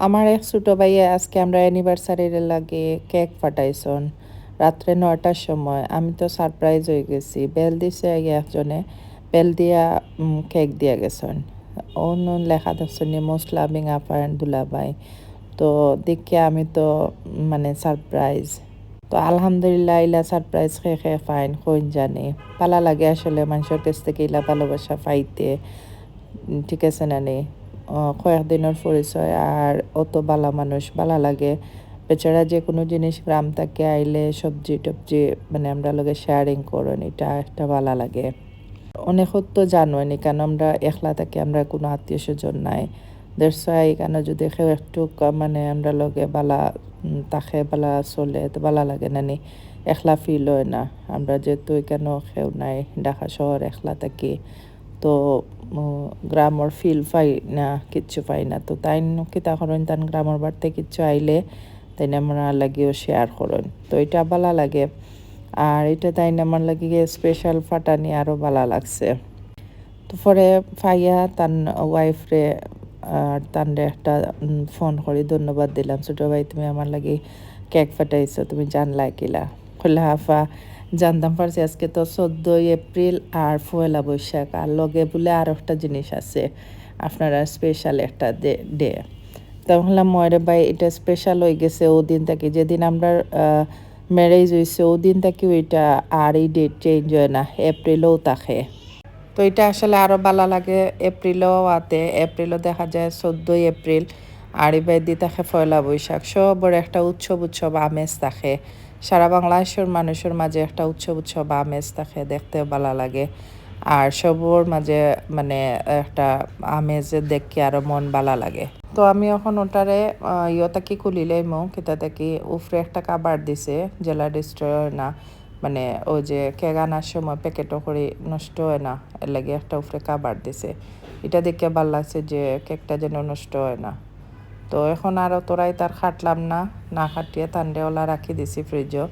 আমার এক ছোট ভাইয়া আজকে আমরা অ্যানিভার্সারির লাগে কেক ফাটাইছন রাত্রে ৯টার সময়। আমি তো সারপ্রাইজ হয়ে গেছি। বেল দিছে আগে একজনে, বেল দিয়া কেক দিয়া গেছেন। অন্য লেখা দেখছেন মোস্ট লাভিং আপা অ্যান্ড দুলাভাই। তো দেখে আমি তো মানে সারপ্রাইজ। তো আলহামদুলিল্লাহ ইলা সারপ্রাইজ খেয়ে খেয়ে ফাইন কইন জানি। পালা লাগে আসলে মানুষের কাছ থেকে ইলা ভালোবাসা পাইতে। ঠিক আছে না নি? কয়েকদিনের পরিচয় আর অত বালা মানুষ বালা লাগে। বেচারা যে কোনো জিনিস গ্রাম থেকে আইলে সবজি-টবজি মানে আমরা লগে শেয়ারিং করেন, এটা একটা বালা লাগে। অনেকত তো জানোইনি কারণ আমরা একলা থাকি, আমরা কোনো আত্মীয়-স্বজন নাই। দ্যাটস হোয়াই এখানে যদি কেউ একটু মানে আমরা লগে বালা তাকে বালা চলে তো বালা লাগে না নি? একলা ফিল হয় না। আমরা যেহেতু এখানেও কেউ নাই, ঢাকা শহর একলা থাকি। তো গ্রামের ফিল পাই না, কিচ্ছু পাই না। তো তাই কিতা করেন তান গ্রামের বাড়িতে কিচ্ছু আইলে তাই আমরা লাগিও শেয়ার করেন। তো এটা ভালো লাগে। আর এটা তাই আমার লাগি স্পেশাল ফাটানি আরও ভালো লাগছে। তো পরে ফাইয়া তান ওয়াইফরে আর তানরে একটা ফোন করে ধন্যবাদ দিলাম, ছোটো ভাই তুমি আমার লাগি কেক ফাটাইছো, তুমি জানলা কিলা? কইলা হাফা জানতাম পারছি আজকে তো 14ই এপ্রিল আর পয়লা বৈশাখ, আর লগে বলে আর একটা জিনিস আছে আপনারা স্পেশাল একটা ডে। তখন বললাম ময়রে ভাই এটা স্পেশাল হয়ে গেছে ও দিন থেকে, যেদিন আমরা ম্যারেজ হয়েছে ও দিন থেকে ওইটা, আর এই ডেট চেঞ্জ হয় না, এপ্রিলেও থাকে। তো এটা আসলে আরও ভালো লাগে। এপ্রিলেও আতে, এপ্রিলও দেখা যায় 14ই এপ্রিল, আর এবার দিয়ে থাকে পয়লা বৈশাখ। সবর একটা উৎসব আমেজ থাকে। সারা বাংলাদেশের মানুষের মাঝে একটা উৎসব আমেজ থাকে, দেখতেও ভালো লাগে। আর সবর মাঝে মানে একটা আমেজে দেখে আরও মন ভালো লাগে। তো আমি এখন ওটারে ইয়তাকি খুলিলেই মো কিতা থাকি উফরে একটা কাবার দিছে, জেলা ডিস্ট্রয় না মানে ওই যে কেক আনার সময় প্যাকেটও করে নষ্ট হয় না, এর লাগে একটা উপরে কাবার দিছে। এটা দেখে ভাল লাগছে যে কেকটা যেন নষ্ট হয় না। তো এখন আর তোরাই তার খাটলাম না, না খাটিয়ে তান্ডেওয়ালা রাখি দিছি ফ্রিজও।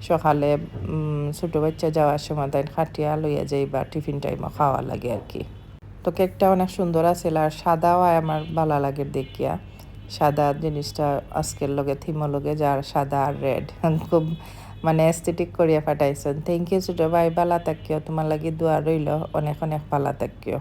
সকালে ছোটো বাচ্চা যাওয়ার সময় তাই খাটিয়া লইয়া যাই বা টিফিন টাইমও খাওয়া লাগে আর কি। তো কেকটা অনেক সুন্দর আছে আর সাদাও আমার ভালো লাগে দেখিয়া। সাদা জিনিসটা আজকের লগে থিমও লগে যার সাদা আর রেড খুব মানে এস্থেটিক করিয়া ফাটাইছেন। থ্যাংক ইউ ছোটো ভাই, ভালো থাকিও, তোমার লাগি দোয়া রইল, অনেক অনেক ভালো থাকিও।